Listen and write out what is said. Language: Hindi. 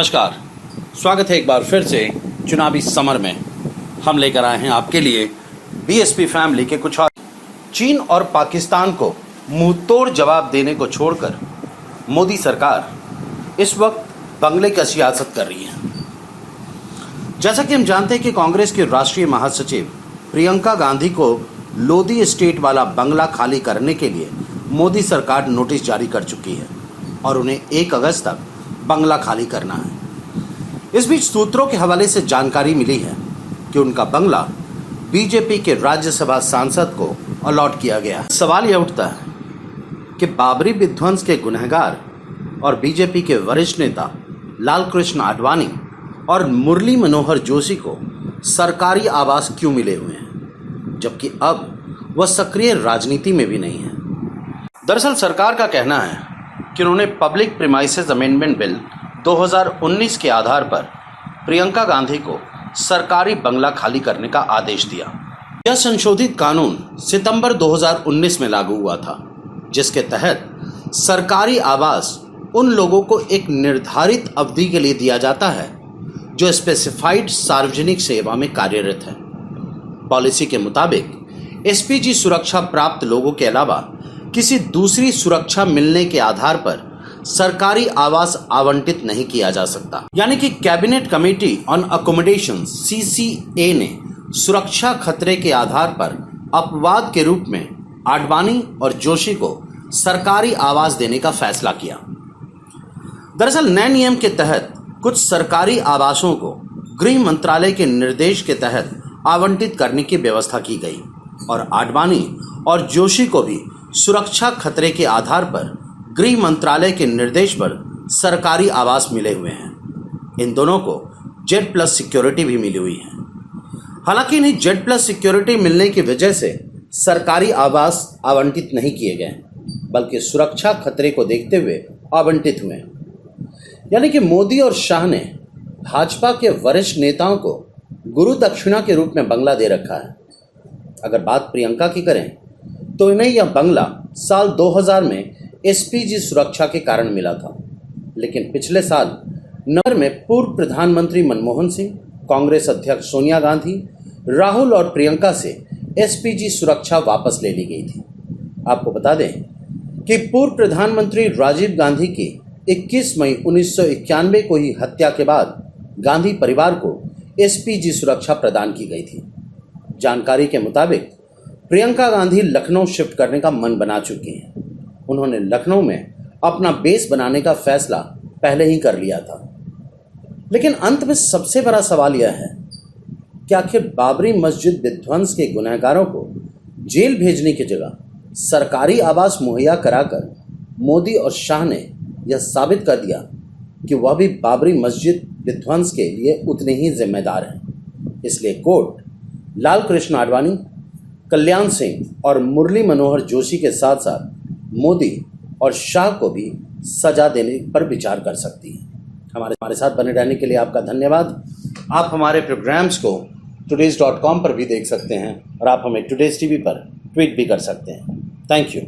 नमस्कार, स्वागत है एक बार फिर से चुनावी समर में। हम लेकर आए हैं आपके लिए बीएसपी फैमिली के कुछ और। चीन और पाकिस्तान को मुंहतोड़ जवाब देने को छोड़कर मोदी सरकार इस वक्त बंगले का सियासत कर रही है। जैसा कि हम जानते हैं कि कांग्रेस की राष्ट्रीय महासचिव प्रियंका गांधी को लोधी एस्टेट वाला बंगला खाली करने के लिए मोदी सरकार नोटिस जारी कर चुकी है और उन्हें 1 अगस्त तक बंगला खाली करना है। इस बीच सूत्रों के हवाले से जानकारी मिली है कि उनका बंगला बीजेपी के राज्यसभा सांसद को अलॉट किया गया है। सवाल यह उठता है कि बाबरी विध्वंस के गुनहगार और बीजेपी के वरिष्ठ नेता लालकृष्ण आडवाणी और मुरली मनोहर जोशी को सरकारी आवास क्यों मिले हुए हैं, जबकि अब वह सक्रिय राजनीति में भी नहीं है। दरअसल सरकार का कहना है कि उन्होंने पब्लिक प्रीमाइसेस अमेंडमेंट बिल 2019 के आधार पर प्रियंका गांधी को सरकारी बंगला खाली करने का आदेश दिया। यह संशोधित कानून सितंबर 2019 में लागू हुआ था, जिसके तहत सरकारी आवास उन लोगों को एक निर्धारित अवधि के लिए दिया जाता है जो स्पेसिफाइड सार्वजनिक सेवा में कार्यरत है। पॉलिसी के मुताबिक एसपीजी सुरक्षा प्राप्त लोगों के अलावा किसी दूसरी सुरक्षा मिलने के आधार पर सरकारी आवास आवंटित नहीं किया जा सकता। यानी कि cabinet committee on accommodation CCA ने सुरक्षा खतरे के आधार पर अपवाद के रूप में आडवाणी और जोशी को सरकारी आवास देने का फैसला किया। दरअसल नए नियम के तहत कुछ सरकारी आवासों को गृह मंत्रालय के निर्देश के तहत आवंटित करने की व्यवस्था की गई और आडवाणी और जोशी को भी सुरक्षा खतरे के आधार पर गृह मंत्रालय के निर्देश पर सरकारी आवास मिले हुए हैं। इन दोनों को Z+ सिक्योरिटी भी मिली हुई है। हालांकि इन्हें Z+ सिक्योरिटी मिलने की वजह से सरकारी आवास आवंटित नहीं किए गए, बल्कि सुरक्षा खतरे को देखते हुए आवंटित हुए। यानी कि मोदी और शाह ने भाजपा के वरिष्ठ नेताओं को गुरु दक्षिणा के रूप में बंगला दे रखा है। अगर बात प्रियंका की करें तो इन्हें यह बंगला साल 2000 में एसपीजी सुरक्षा के कारण मिला था, लेकिन पिछले साल नवंबर में पूर्व प्रधानमंत्री मनमोहन सिंह, कांग्रेस अध्यक्ष सोनिया गांधी, राहुल और प्रियंका से एसपीजी सुरक्षा वापस ले ली गई थी। आपको बता दें कि पूर्व प्रधानमंत्री राजीव गांधी की 21 मई 1991 को ही हत्या के बाद गांधी परिवार को एसपीजी सुरक्षा प्रदान की गई थी। जानकारी के मुताबिक प्रियंका गांधी लखनऊ शिफ्ट करने का मन बना चुकी हैं। उन्होंने लखनऊ में अपना बेस बनाने का फैसला पहले ही कर लिया था। लेकिन अंत में सबसे बड़ा सवाल यह है कि आखिर बाबरी मस्जिद विध्वंस के गुनहगारों को जेल भेजने की जगह सरकारी आवास मुहैया कराकर मोदी और शाह ने यह साबित कर दिया कि वह भी बाबरी मस्जिद विध्वंस के लिए उतने ही जिम्मेदार हैं। इसलिए कोर्ट लालकृष्ण आडवाणी, कल्याण सिंह और मुरली मनोहर जोशी के साथ साथ मोदी और शाह को भी सजा देने पर विचार कर सकती है। हमारे साथ बने रहने के लिए आपका धन्यवाद। आप हमारे प्रोग्राम्स को todays.com पर भी देख सकते हैं और आप हमें टुडेज टीवी पर ट्वीट भी कर सकते हैं। Thank you.